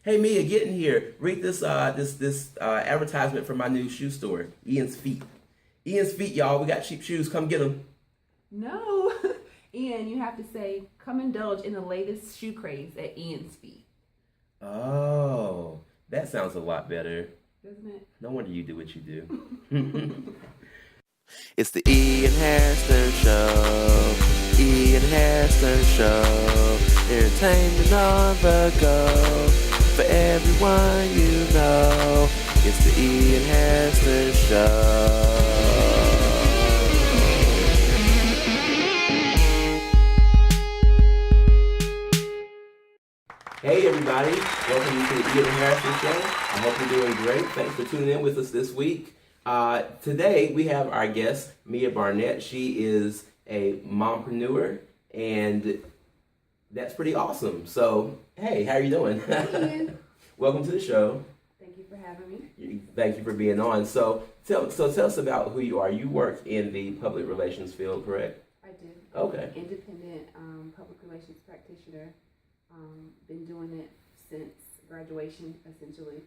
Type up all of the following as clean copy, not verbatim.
Hey Mia, get in here. Read this advertisement for my new shoe store, Ian's Feet. Ian's Feet, y'all. We got cheap shoes. Come get them. No, Ian, you have to say, come indulge in the latest shoe craze at Ian's Feet. Oh, that sounds a lot better. Doesn't it? No wonder you do what you do. It's the Ian Hairston Show. Ian Hairston Show. Entertainment on the go. For everyone you know. It's the Ian Hairston Show. Hey everybody, welcome to the Ian Harrison Show. I hope you're doing great. Thanks for tuning in with us this week. Today we have our guest, Mia Barnett. She is a mompreneur, and that's pretty awesome. So, hey, how are you doing? Hey, Ian. Welcome to the show. Thank you for having me. Thank you for being on. So tell us about who you are. You work in the public relations field, correct? I do. Okay. Independent public relations practitioner. Been doing it since graduation, essentially.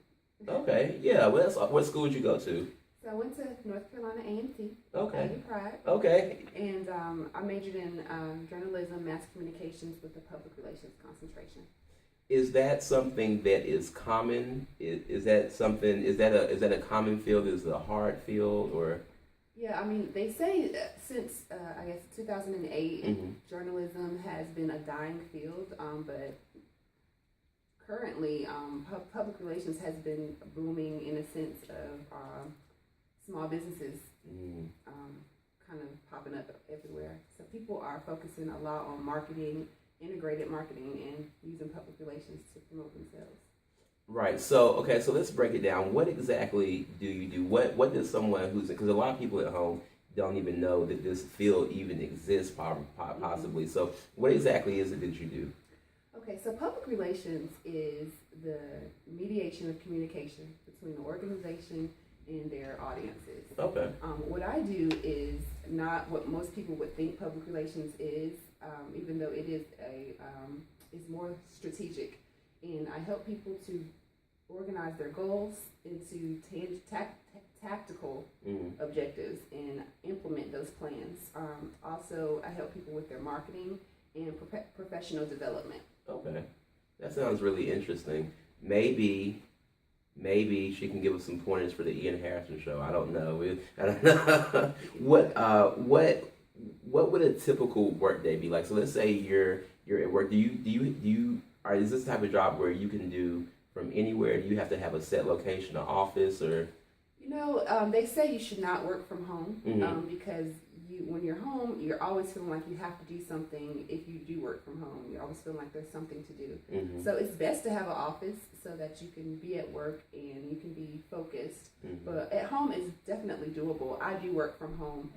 Okay. Yeah. Well, what school did you go to? So I went to North Carolina A&T. Okay. Pride. Okay. And I majored in journalism, mass communications with a public relations concentration. Is that something that is common? Is that a common field? Is it a hard field or? Yeah, I mean, they say that since, I guess, 2008, journalism has been a dying field, but currently, public relations has been booming in a sense of small businesses kind of popping up everywhere. So people are focusing a lot on marketing, integrated marketing, and using public relations to promote themselves. Right. So let's break it down. What exactly do you do? What does someone because a lot of people at home don't even know that this field even exists, possibly. So what exactly is it that you do? Okay, so public relations is the mediation of communication between the organization and their audiences. Okay. What I do is not what most people would think public relations is, even though it is is more strategic. And I help people to organize their goals into tactical objectives and implement those plans. Also, I help people with their marketing and professional development. Okay, that sounds really interesting. Maybe she can give us some pointers for the Ian Harrison Show. I don't know. What would a typical work day be like? So let's say you're at work. Is this the type of job where you can do from anywhere? Do you have to have a set location, an office, or? You know, they say you should not work from home because when you're home, you're always feeling like you have to do something. If you do work from home, you're always feeling like there's something to do. So it's best to have an office so that you can be at work and you can be focused. But at home is definitely doable. I do work from home.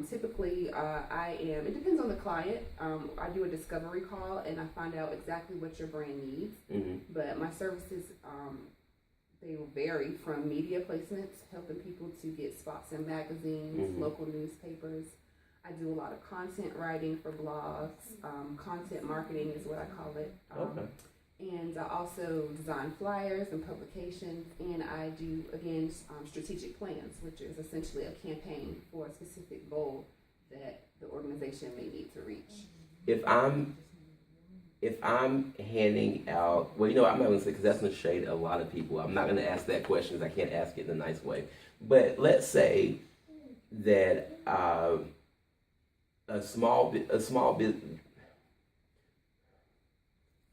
Typically, it depends on the client. I do a discovery call and I find out exactly what your brand needs. But my services, they will vary from media placements, helping people to get spots in magazines, local newspapers. I do a lot of content writing for blogs. Content marketing is what I call it. And I also design flyers and publications, and I do, again, strategic plans, which is essentially a campaign for a specific goal that the organization may need to reach. If I'm handing out, well, I'm not going to say, because that's going to shade a lot of people. I'm not going to ask that question because I can't ask it in a nice way. But let's say that a small business.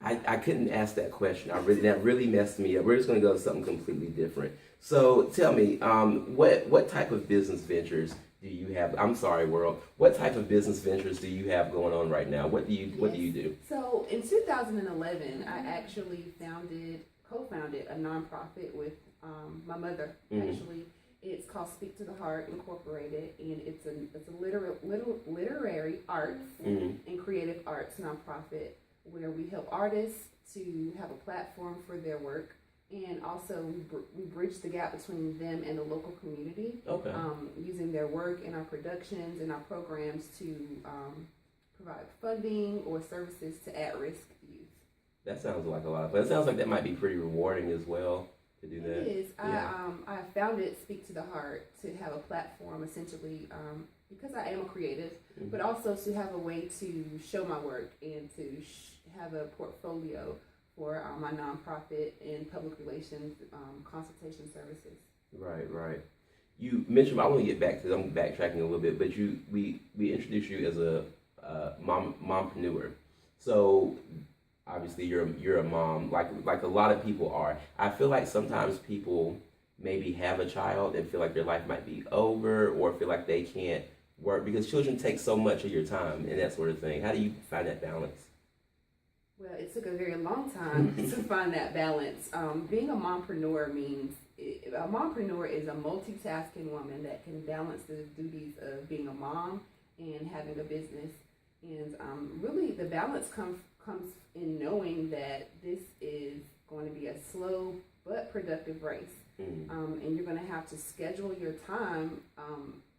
I couldn't ask that question. That really messed me up. We're just going to go to something completely different. So tell me, what type of business ventures do you have? I'm sorry, world. What type of business ventures do you have going on right now? What do you do? So in 2011, I actually co-founded a nonprofit with my mother. Actually, it's called Speak to the Heart Incorporated, and it's a literary arts and creative arts nonprofit where we help artists to have a platform for their work, and also we bridge the gap between them and the local community, using their work and our productions and our programs to provide funding or services to at-risk youth. That sounds like a lot of fun. It sounds like that might be pretty rewarding as well to do that. It is. Yeah. I found it speak to the heart to have a platform essentially because I am a creative, but also to have a way to show my work and to have a portfolio for my nonprofit and public relations consultation services. Right. You mentioned, I want to get back to, I'm backtracking a little bit, but we introduced you as a mompreneur. So obviously you're a mom, like a lot of people are. I feel like sometimes people maybe have a child and feel like their life might be over, or feel like they can't work because children take so much of your time and that sort of thing. How do you find that balance? Well, it took a very long time to find that balance. Being a mompreneur means a mompreneur is a multitasking woman that can balance the duties of being a mom and having a business. And really, the balance comes in knowing that this is going to be a slow but productive race. And you're going to have to schedule your time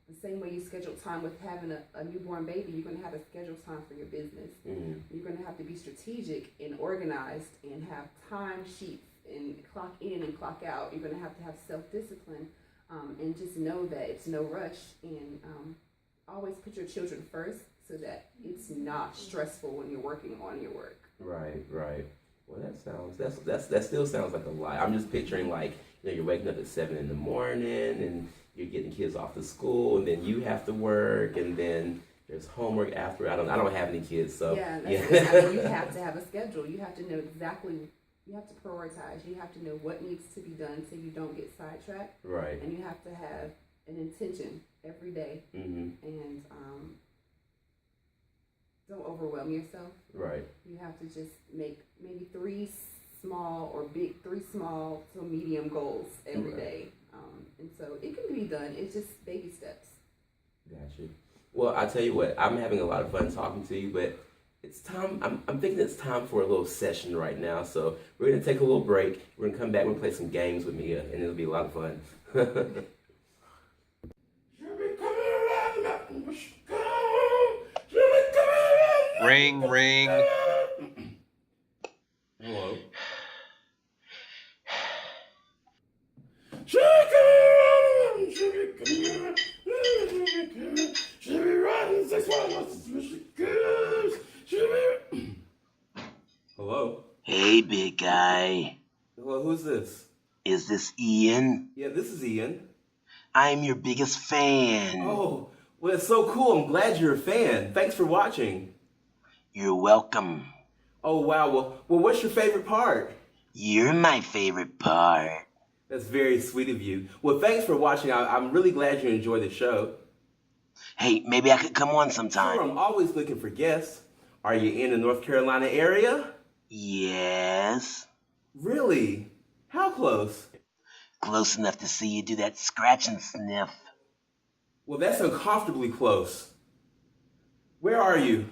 the same way you schedule time with having a newborn baby. You're going to have to schedule time for your business. You're going to have to be strategic and organized and have time sheets and clock in and clock out. You're going to have self-discipline and just know that it's no rush, and always put your children first so that it's not stressful when you're working on your work. Right. Well, that still sounds like a lot. I'm just picturing, like, you're waking up at 7 in the morning and you're getting kids off to school, and then you have to work, and then there's homework after. I don't have any kids, so yeah. I mean, you have to have a schedule. You have to know exactly. You have to prioritize. You have to know what needs to be done so you don't get sidetracked. Right. And you have to have an intention every day, and don't overwhelm yourself. Right. You have to just make maybe three small to medium goals every day. And so it can be done. It's just baby steps. Gotcha. Well, I tell you what, I'm having a lot of fun talking to you, but it's time. I'm thinking it's time for a little session right now. So we're gonna take a little break. We're gonna come back. We're gonna play some games with Mia, and it'll be a lot of fun. Ring, ring. Hello. Hello. Hey, big guy. Hello, who's this? Is this Ian? Yeah, this is Ian. I'm your biggest fan. Oh, well, it's so cool. I'm glad you're a fan. Thanks for watching. You're welcome. Oh, wow. Well, what's your favorite part? You're my favorite part. That's very sweet of you. Well, thanks for watching. I'm really glad you enjoyed the show. Hey, maybe I could come on sometime. Sure, I'm always looking for guests. Are you in the North Carolina area? Yes. Really? How close? Close enough to see you do that scratch and sniff. Well, that's uncomfortably close. Where are you?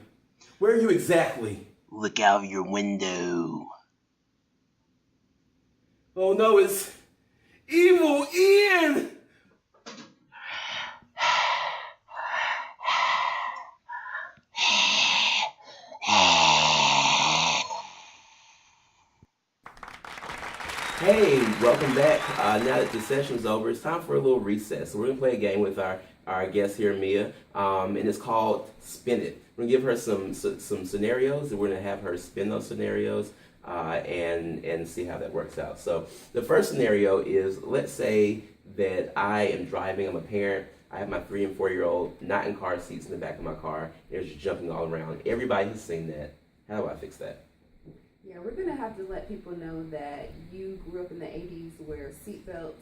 Where are you exactly? Look out of your window. Oh no, it's Evil Ian! Hey, welcome back. Now that the session's over, it's time for a little recess. So we're gonna play a game with our guest here, Mia, and it's called Spin It. We're gonna give her some scenarios, and we're gonna have her spin those scenarios and see how that works out. So the first scenario is, let's say that I am driving. I'm a parent. I have my 3 and 4-year-old not in car seats in the back of my car. They're just jumping all around. Everybody has seen that. How do I fix that? Yeah, we're going to have to let people know that you grew up in the 80s where seatbelts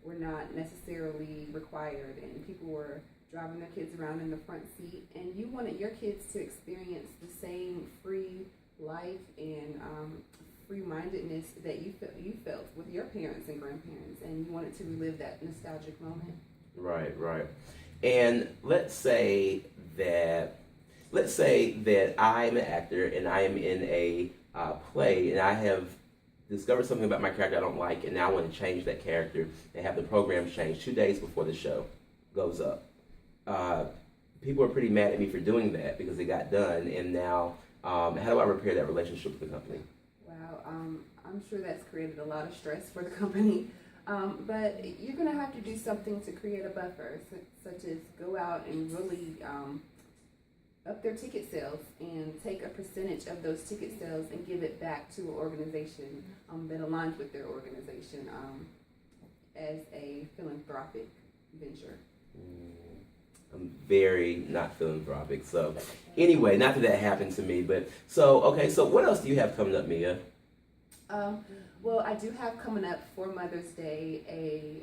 were not necessarily required and people were driving their kids around in the front seat, and you wanted your kids to experience the same free life and free-mindedness that you felt with your parents and grandparents, and you wanted to relive that nostalgic moment. Right. And let's say that I'm an actor and I am in a play, and I have discovered something about my character I don't like, and now I want to change that character and have the program change 2 days before the show goes up. People are pretty mad at me for doing that because it got done, and now how do I repair that relationship with the company? Wow, I'm sure that's created a lot of stress for the company. But you're going to have to do something to create a buffer, such as go out and really up their ticket sales and take a percentage of those ticket sales and give it back to an organization that aligns with their organization as a philanthropic venture. I'm very not philanthropic. So anyway, not that happened to me, but so what else do you have coming up, Mia? Well, I do have coming up for Mother's Day a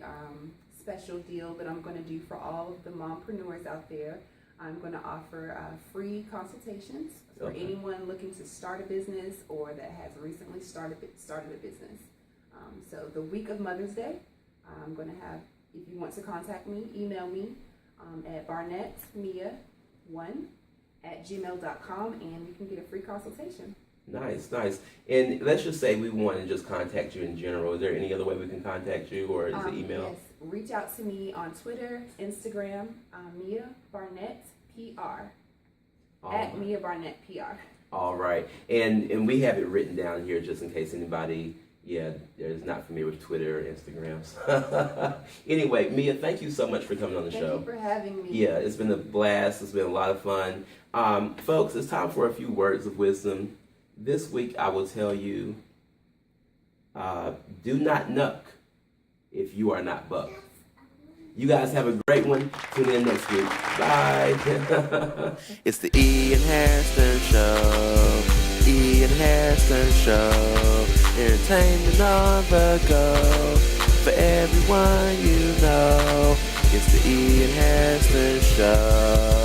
special deal that I'm going to do for all of the mompreneurs out there. I'm going to offer free consultations for anyone looking to start a business or that has recently started a business. So the week of Mother's Day, I'm going to have, if you want to contact me, email me at barnettmia1@gmail.com and you can get a free consultation. Nice. And let's just say we want to just contact you in general. Is there any other way we can contact you, or is it email? Yes, reach out to me on Twitter, Instagram, Mia Barnett PR, at Mia Barnett PR. All right, and we have it written down here just in case anybody, is not familiar with Twitter or Instagram. Anyway, Mia, thank you so much for coming on the show. Thank you for having me. Yeah, it's been a blast. It's been a lot of fun. Folks, it's time for a few words of wisdom. This week I will tell you, do not nuck if you are not buck. You guys have a great one. Tune in next week. Bye. It's the Ian Hairston Show. Ian Hairston Show. Entertainment on the go. For everyone you know. It's the Ian Hairston Show.